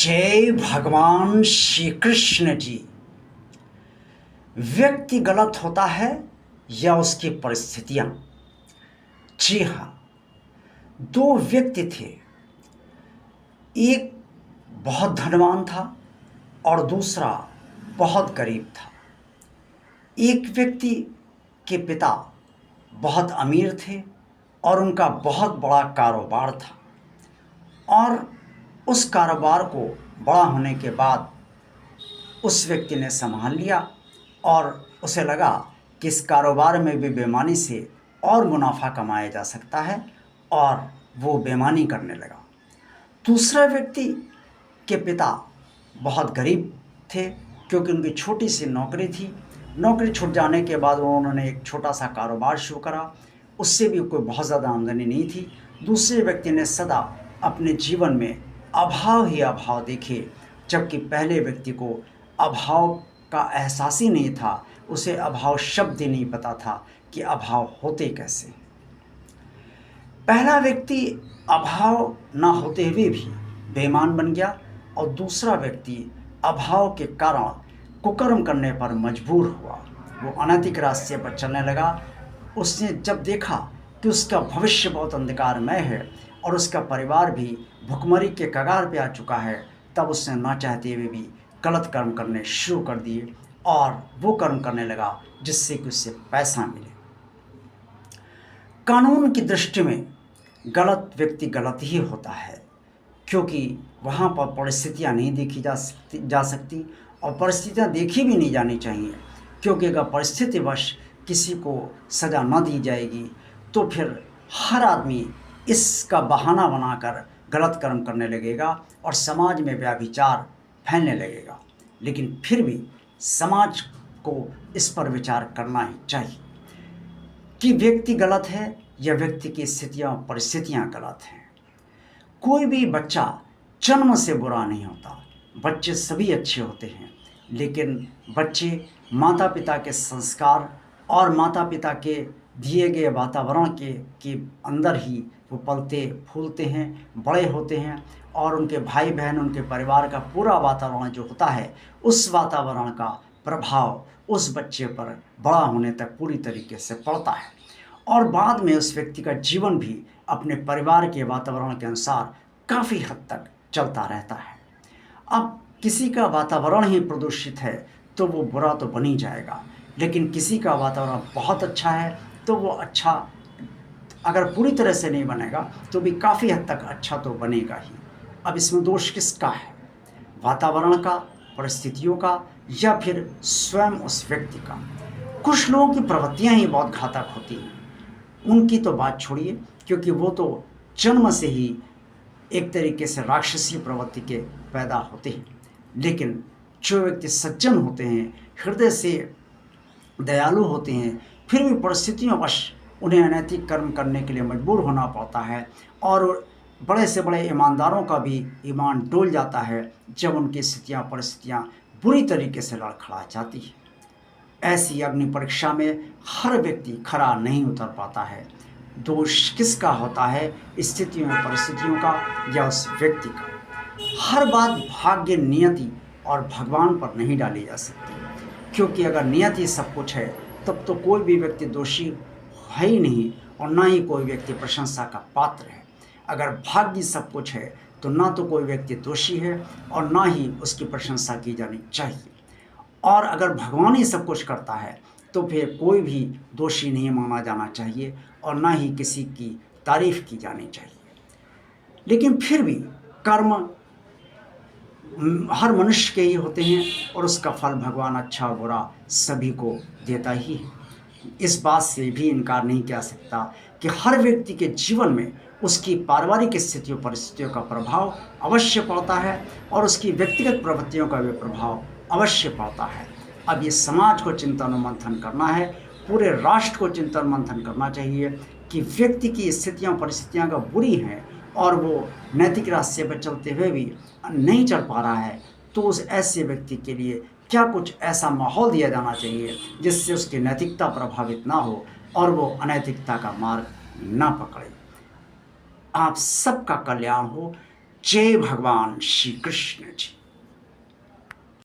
जय भगवान श्री कृष्ण जी। व्यक्ति गलत होता है या उसकी परिस्थितियां? जी हाँ, दो व्यक्ति थे। एक बहुत धनवान था और दूसरा बहुत गरीब था। एक व्यक्ति के पिता बहुत अमीर थे और उनका बहुत बड़ा कारोबार था, और उस कारोबार को बड़ा होने के बाद उस व्यक्ति ने संभाल लिया और उसे लगा कि इस कारोबार में भी बेईमानी से और मुनाफा कमाया जा सकता है, और वो बेईमानी करने लगा। दूसरा व्यक्ति के पिता बहुत गरीब थे, क्योंकि उनकी छोटी सी नौकरी थी। नौकरी छूट जाने के बाद उन्होंने एक छोटा सा कारोबार शुरू करा, उससे भी कोई बहुत ज़्यादा आमदनी नहीं थी। दूसरे व्यक्ति ने सदा अपने जीवन में अभाव ही अभाव देखे, जबकि पहले व्यक्ति को अभाव का एहसास ही नहीं था। उसे अभाव शब्द ही नहीं पता था कि अभाव होते कैसे। पहला व्यक्ति अभाव ना होते हुए भी बेईमान बन गया, और दूसरा व्यक्ति अभाव के कारण कुकर्म करने पर मजबूर हुआ। वो अनैतिक रास्ते पर चलने लगा। उसने जब देखा कि उसका भविष्य बहुत अंधकारमय है और उसका परिवार भी भुखमरी के कगार पे आ चुका है, तब उसने ना चाहते हुए भी गलत कर्म करने शुरू कर दिए, और वो कर्म करने लगा जिससे कि उससे पैसा मिले। कानून की दृष्टि में गलत व्यक्ति गलत ही होता है, क्योंकि वहाँ पर परिस्थितियाँ नहीं देखी जा सकती, और परिस्थितियाँ देखी भी नहीं जानी चाहिए, क्योंकि अगर परिस्थितिवश किसी को सज़ा न दी जाएगी तो फिर हर आदमी इसका बहाना बनाकर गलत कर्म करने लगेगा और समाज में व्यभिचार फैलने लगेगा। लेकिन फिर भी समाज को इस पर विचार करना ही चाहिए कि व्यक्ति गलत है या व्यक्ति की स्थितियाँ परिस्थितियाँ गलत हैं। कोई भी बच्चा जन्म से बुरा नहीं होता, बच्चे सभी अच्छे होते हैं, लेकिन बच्चे माता पिता के संस्कार और माता पिता के दिए गए वातावरण के अंदर ही वो पलते फूलते हैं, बड़े होते हैं, और उनके भाई बहन, उनके परिवार का पूरा वातावरण जो होता है, उस वातावरण का प्रभाव उस बच्चे पर बड़ा होने तक पूरी तरीके से पड़ता है, और बाद में उस व्यक्ति का जीवन भी अपने परिवार के वातावरण के अनुसार काफ़ी हद तक चलता रहता है। अब किसी का वातावरण ही प्रदूषित है तो वो बुरा तो बन ही जाएगा, लेकिन किसी का वातावरण बहुत अच्छा है तो वो अच्छा, अगर पूरी तरह से नहीं बनेगा तो भी काफ़ी हद तक अच्छा तो बनेगा ही। अब इसमें दोष किसका है? वातावरण का, परिस्थितियों का, या फिर स्वयं उस व्यक्ति का? कुछ लोगों की प्रवृत्तियाँ ही बहुत घातक होती हैं, उनकी तो बात छोड़िए, क्योंकि वो तो जन्म से ही एक तरीके से राक्षसी प्रवृत्ति के पैदा होते हैं। लेकिन जो व्यक्ति सज्जन होते हैं, हृदय से दयालु होते हैं, फिर भी परिस्थितियों वश उन्हें अनैतिक कर्म करने के लिए मजबूर होना पड़ता है, और बड़े से बड़े ईमानदारों का भी ईमान डोल जाता है जब उनकी स्थितियाँ परिस्थितियाँ बुरी तरीके से लड़खड़ा जाती है। ऐसी अग्नि परीक्षा में हर व्यक्ति खरा नहीं उतर पाता है। दोष किसका होता है? स्थितियों में परिस्थितियों का या उस व्यक्ति का? हर बात भाग्य, नियति और भगवान पर नहीं डाली जा सकती, क्योंकि अगर नियति सब कुछ है तब तो कोई भी व्यक्ति दोषी है ही नहीं, और ना ही कोई व्यक्ति प्रशंसा का पात्र है। अगर भाग्य सब कुछ है तो ना तो कोई व्यक्ति दोषी है और ना ही उसकी प्रशंसा की जानी चाहिए, और अगर भगवान ही सब कुछ करता है तो फिर कोई भी दोषी नहीं माना जाना चाहिए और ना ही किसी की तारीफ की जानी चाहिए। लेकिन फिर भी कर्म हर मनुष्य के ही होते हैं, और उसका फल भगवान अच्छा बुरा सभी को देता ही है। इस बात से भी इनकार नहीं किया सकता कि हर व्यक्ति के जीवन में उसकी पारिवारिक स्थितियों परिस्थितियों का प्रभाव अवश्य पड़ता है, और उसकी व्यक्तिगत प्रवृत्तियों का भी प्रभाव अवश्य पड़ता है। अब ये समाज को चिंतन मंथन करना है, पूरे राष्ट्र को चिंतन मंथन करना चाहिए कि व्यक्ति की स्थितियाँ परिस्थितियाँ अगर बुरी हैं और वो नैतिक रास्ते पर चलते हुए भी नहीं चल पा रहा है, तो उस ऐसे व्यक्ति के लिए क्या कुछ ऐसा माहौल दिया जाना चाहिए जिससे उसकी नैतिकता प्रभावित ना हो और वो अनैतिकता का मार्ग ना पकड़े। आप सबका कल्याण हो। जय भगवान श्री कृष्ण जी।